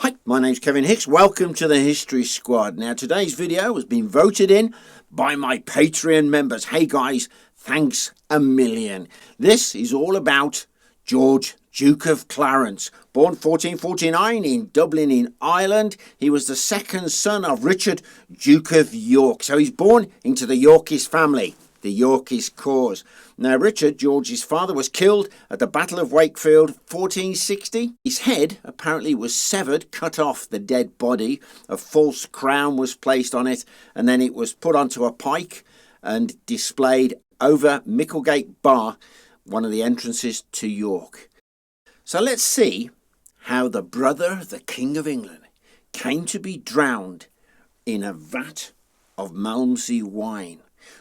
Hi, my name's Kevin Hicks. Welcome to the History Squad. Now, today's video has been voted in by my Patreon members. Hey guys, thanks a million. This is all about George, Duke of Clarence. Born 1449 in Dublin in Ireland, he was the second son of Richard, Duke of York. So he's born into the Yorkist family, the Yorkist cause. Now, Richard, George's father, was killed at the Battle of Wakefield, 1460. His head apparently was severed, cut off the dead body. A false crown was placed on it, and then it was put onto a pike and displayed over Micklegate Bar, one of the entrances to York. So let's see how the brother of the King of England came to be drowned in a vat of Malmsey wine.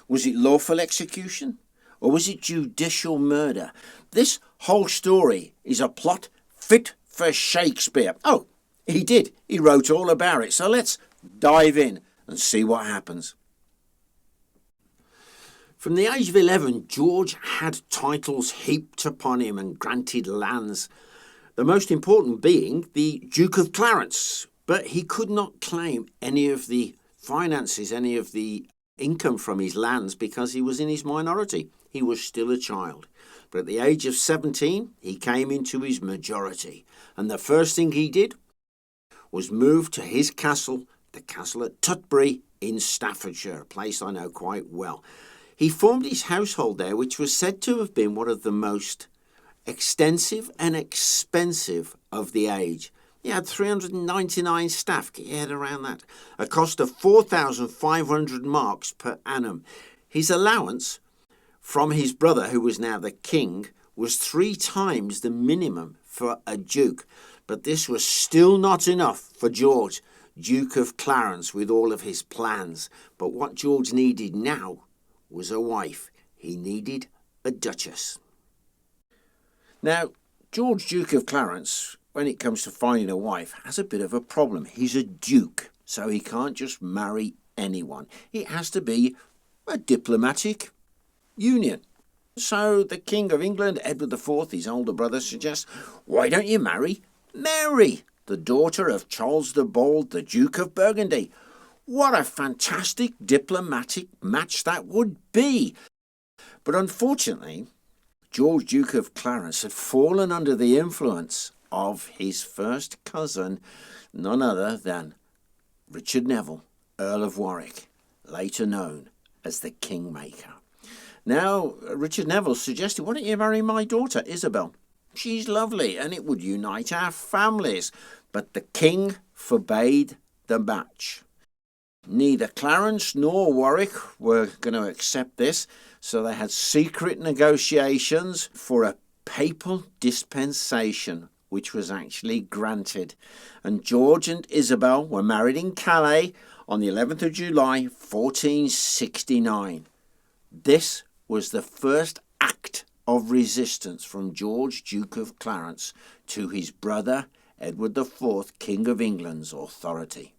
Was it lawful execution? Or was it judicial murder? This whole story is a plot fit for Shakespeare. Oh, he did. He wrote all about it. So let's dive in and see what happens. From the age of 11, George had titles heaped upon him and granted lands, the most important being the Duke of Clarence. But he could not claim any of the finances, any of the income from his lands, because he was in his minority. He was still a child. But at the age of 17, he came into his majority. And the first thing he did was move to his castle, the castle at Tutbury in Staffordshire, a place I know quite well. He formed his household there, which was said to have been one of the most extensive and expensive of the age. He had 399 staff, get your head around that, a cost of 4,500 marks per annum. His allowance from his brother, who was now the king, was 3 times the minimum for a duke. But this was still not enough for George, Duke of Clarence, with all of his plans. But what George needed now was a wife. He needed a duchess. Now, George, Duke of Clarence, when it comes to finding a wife, has a bit of a problem. He's a duke, so he can't just marry anyone. It has to be a diplomatic union. So the King of England, Edward IV, his older brother, suggests, why don't you marry Mary, the daughter of Charles the Bald, the Duke of Burgundy? What a fantastic diplomatic match that would be. But unfortunately, George, Duke of Clarence, had fallen under the influence of his first cousin, none other than Richard Neville, Earl of Warwick, later known as the Kingmaker. Now, Richard Neville suggested, why don't you marry my daughter, Isabel? She's lovely and it would unite our families. But the king forbade the match. Neither Clarence nor Warwick were going to accept this, so they had secret negotiations for a papal dispensation, which was actually granted. And George and Isabel were married in Calais on the 11th of July, 1469. This was the first act of resistance from George, Duke of Clarence, to his brother, Edward IV, King of England's authority.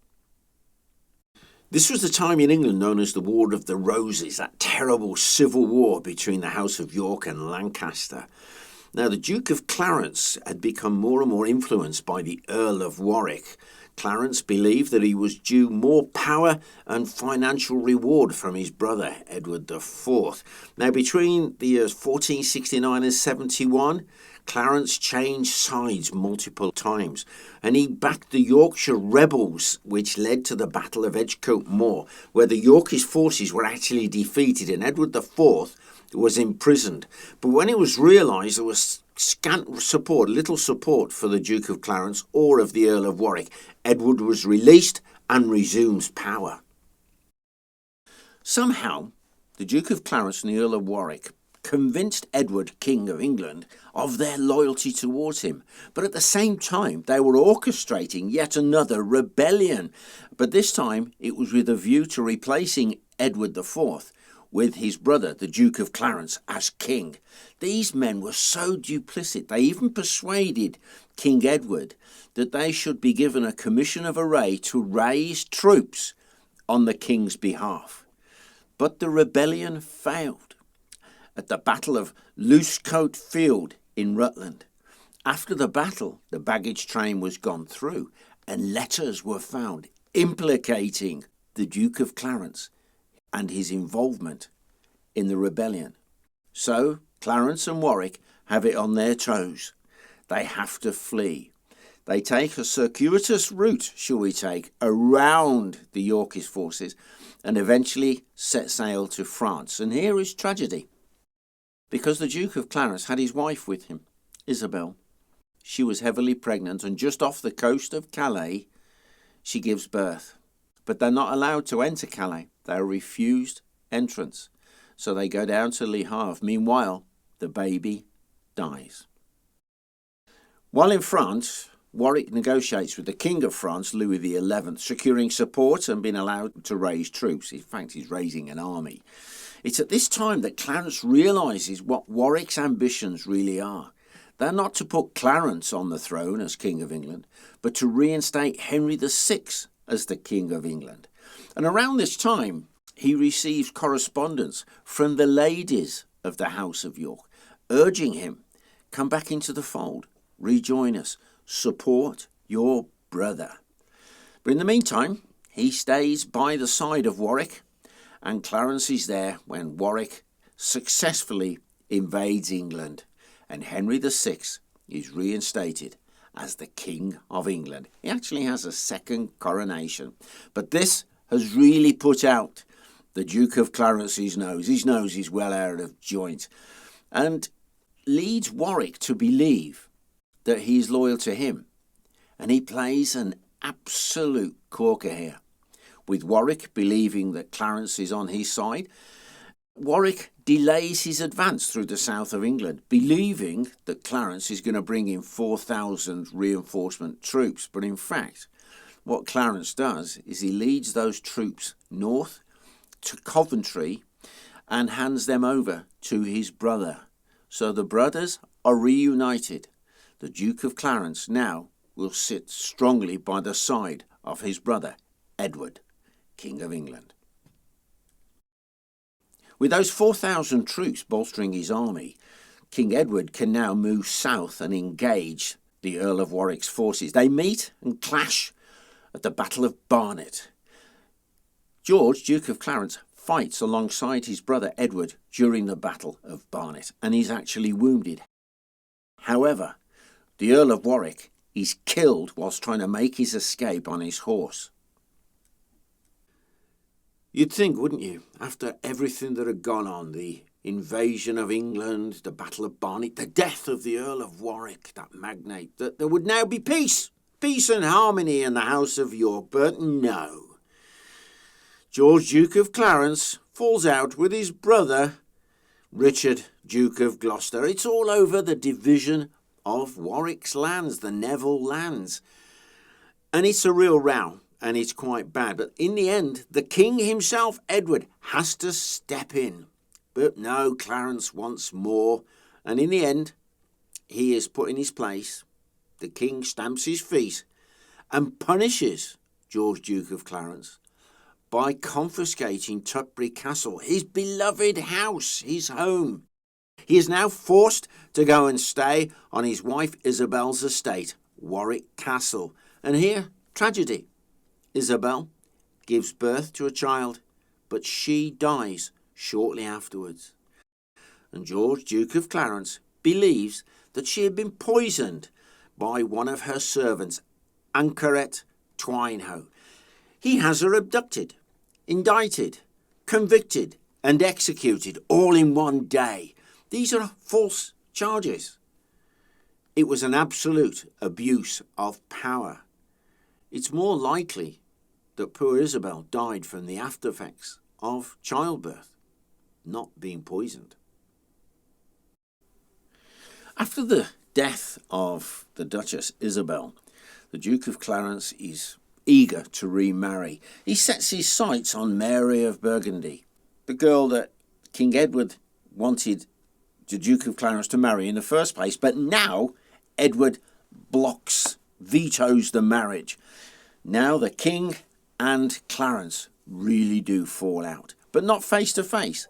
This was the time in England known as the War of the Roses, that terrible civil war between the House of York and Lancaster. Now, the Duke of Clarence had become more and more influenced by the Earl of Warwick. Clarence believed that he was due more power and financial reward from his brother, Edward IV. Now, between the years 1469 and 71, Clarence changed sides multiple times, and he backed the Yorkshire rebels, which led to the Battle of Edgecote Moor, where the Yorkist forces were actually defeated and Edward IV was imprisoned. But when it was realised there was scant support, little support for the Duke of Clarence or of the Earl of Warwick, Edward was released and resumes power. Somehow, the Duke of Clarence and the Earl of Warwick convinced Edward, King of England, of their loyalty towards him. But at the same time, they were orchestrating yet another rebellion. But this time, it was with a view to replacing Edward IV with his brother, the Duke of Clarence, as king. These men were so duplicit, they even persuaded King Edward that they should be given a commission of array to raise troops on the king's behalf. But the rebellion failed. At the Battle of Loosecoat Field in Rutland, after the battle, the baggage train was gone through, and letters were found implicating the Duke of Clarence and his involvement in the rebellion. So Clarence and Warwick have it on their toes. They have to flee. They take a circuitous route, shall we take, around the Yorkist forces and eventually set sail to France. And here is tragedy. Because the Duke of Clarence had his wife with him, Isabel. She was heavily pregnant, and just off the coast of Calais, she gives birth. But they're not allowed to enter Calais. They are refused entrance. So they go down to Le Havre. Meanwhile, the baby dies. While in France, Warwick negotiates with the King of France, Louis XI, securing support and being allowed to raise troops. In fact, he's raising an army. It's at this time that Clarence realises what Warwick's ambitions really are. They're not to put Clarence on the throne as King of England, but to reinstate Henry VI as the King of England. And around this time, he receives correspondence from the ladies of the House of York, urging him, come back into the fold, rejoin us, support your brother. But in the meantime, he stays by the side of Warwick, and Clarence is there when Warwick successfully invades England, and Henry VI is reinstated as the King of England. He actually has a second coronation, but this has really put out the Duke of Clarence's nose. His nose is well out of joint, and leads Warwick to believe that he is loyal to him. And he plays an absolute corker here, with Warwick believing that Clarence is on his side. Warwick delays his advance through the south of England, believing that Clarence is going to bring in 4,000 reinforcement troops. But in fact, what Clarence does is he leads those troops north to Coventry and hands them over to his brother. So the brothers are reunited. The Duke of Clarence now will sit strongly by the side of his brother, Edward, King of England. With those 4,000 troops bolstering his army, King Edward can now move south and engage the Earl of Warwick's forces. They meet and clash at the Battle of Barnet. George, Duke of Clarence, fights alongside his brother Edward during the Battle of Barnet, and he's actually wounded. However, the Earl of Warwick is killed whilst trying to make his escape on his horse. You'd think, wouldn't you, after everything that had gone on, the invasion of England, the Battle of Barnet, the death of the Earl of Warwick, that magnate, that there would now be peace and harmony in the House of York, but no. George, Duke of Clarence, falls out with his brother, Richard, Duke of Gloucester. It's all over the division of Warwick's lands, the Neville lands. And it's a real row, and it's quite bad. But in the end, the king himself, Edward, has to step in. But no, Clarence wants more. And in the end, he is put in his place. The king stamps his feet and punishes George, Duke of Clarence, by confiscating Tutbury Castle, his beloved house, his home. He is now forced to go and stay on his wife Isabel's estate, Warwick Castle. And here, tragedy. Isabel gives birth to a child, but she dies shortly afterwards. And George, Duke of Clarence, believes that she had been poisoned by one of her servants, Anchoret Twinehoe. He has her abducted, indicted, convicted, and executed all in one day. These are false charges. It was an absolute abuse of power. It's more likely that poor Isabel died from the after effects of childbirth, not being poisoned. After the death of the Duchess Isabel, the Duke of Clarence is eager to remarry. He sets his sights on Mary of Burgundy, the girl that King Edward wanted the Duke of Clarence to marry in the first place, but now Edward vetoes the marriage. Now the king and Clarence really do fall out, but not face to face.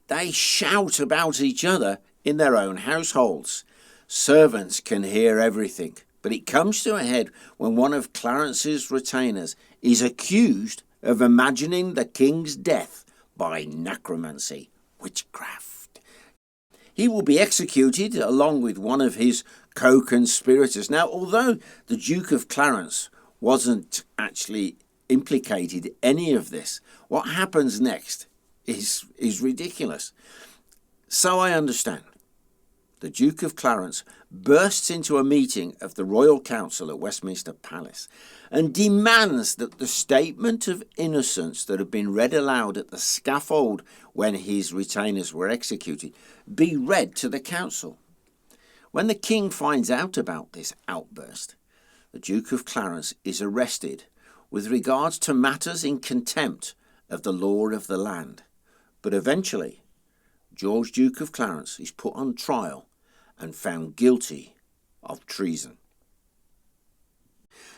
They shout about each other in their own households. Servants can hear everything, But it comes to a head when one of Clarence's retainers is accused of imagining the king's death by necromancy, witchcraft. He will be executed along with one of his co-conspirators. Now, although the Duke of Clarence wasn't actually implicated in any of this, what happens next is ridiculous. So I understand. The Duke of Clarence bursts into a meeting of the Royal Council at Westminster Palace and demands that the statement of innocence that had been read aloud at the scaffold when his retainers were executed be read to the council. When the king finds out about this outburst, the Duke of Clarence is arrested with regards to matters in contempt of the law of the land. But eventually, George Duke of Clarence is put on trial and found guilty of treason.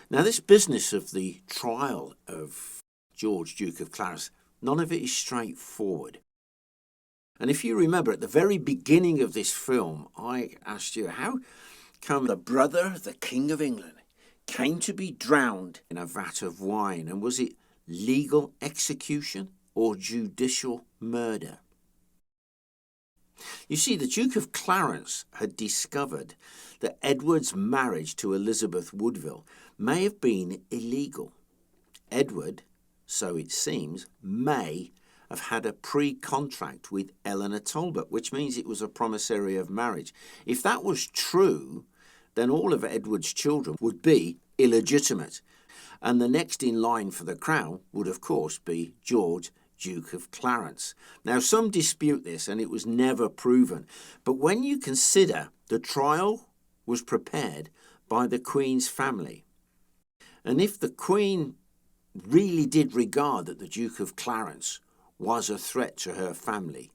Now, this business of the trial of George Duke of Clarence, none of it is straightforward. And if you remember, at the very beginning of this film, I asked you, how come the brother of the King of England came to be drowned in a vat of wine? And was it legal execution or judicial murder? You see, the Duke of Clarence had discovered that Edward's marriage to Elizabeth Woodville may have been illegal. Edward, so it seems, may have had a pre-contract with Eleanor Talbot, which means it was a promissory of marriage. If that was true, then all of Edward's children would be illegitimate. And the next in line for the crown would, of course, be George, Duke of Clarence. Now, some dispute this, and it was never proven. But when you consider the trial was prepared by the Queen's family, and if the Queen really did regard that the Duke of Clarence was a threat to her family,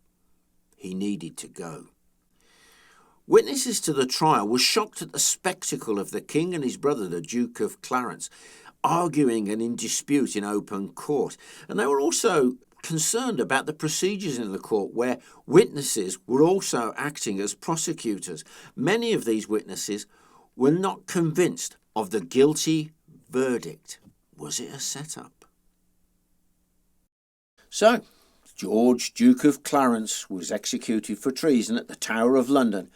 he needed to go. Witnesses to the trial were shocked at the spectacle of the king and his brother, the Duke of Clarence, arguing and in dispute in open court. And they were also concerned about the procedures in the court, where witnesses were also acting as prosecutors. Many of these witnesses were not convinced of the guilty verdict. Was it a setup? So, George, Duke of Clarence, was executed for treason at the Tower of London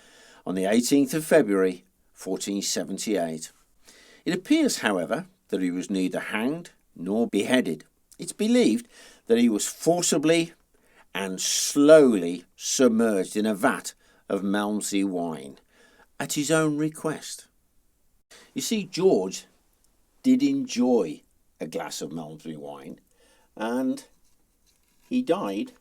on the 18th of February, 1478. It appears, however, that he was neither hanged nor beheaded. It's believed that he was forcibly and slowly submerged in a vat of Malmsey wine at his own request. You see, George did enjoy a glass of Malmsey wine, and he died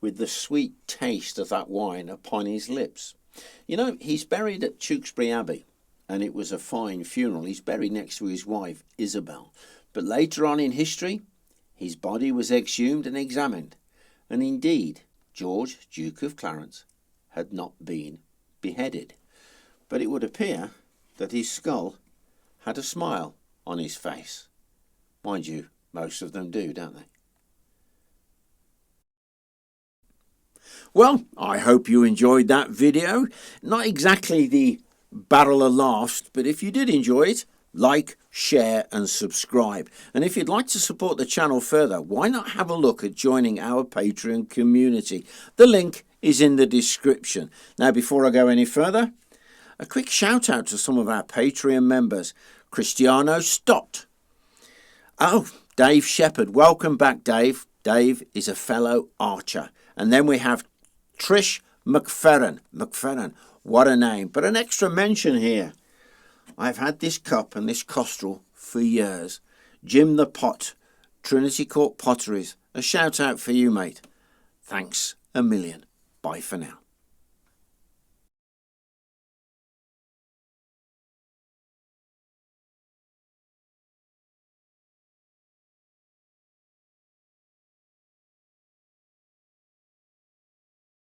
with the sweet taste of that wine upon his lips. You know, he's buried at Tewkesbury Abbey, and it was a fine funeral. He's buried next to his wife, Isabel. But later on in history, his body was exhumed and examined, and indeed, George, Duke of Clarence, had not been beheaded. But it would appear that his skull had a smile on his face. Mind you, most of them do, don't they? Well, I hope you enjoyed that video. Not exactly the barrel of laughs, but if you did enjoy it, like, share and subscribe. And if you'd like to support the channel further, why not have a look at joining our Patreon community? The link is in the description. Now, before I go any further, a quick shout out to some of our Patreon members. Cristiano Stott. Oh, Dave Shepherd. Welcome back, Dave. Dave is a fellow archer. And then we have Trish McFerrin. McFerrin, what a name. But an extra mention here. I've had this cup and this costrel for years. Jim the Pot, Trinity Court Potteries. A shout out for you, mate. Thanks a million. Bye for now.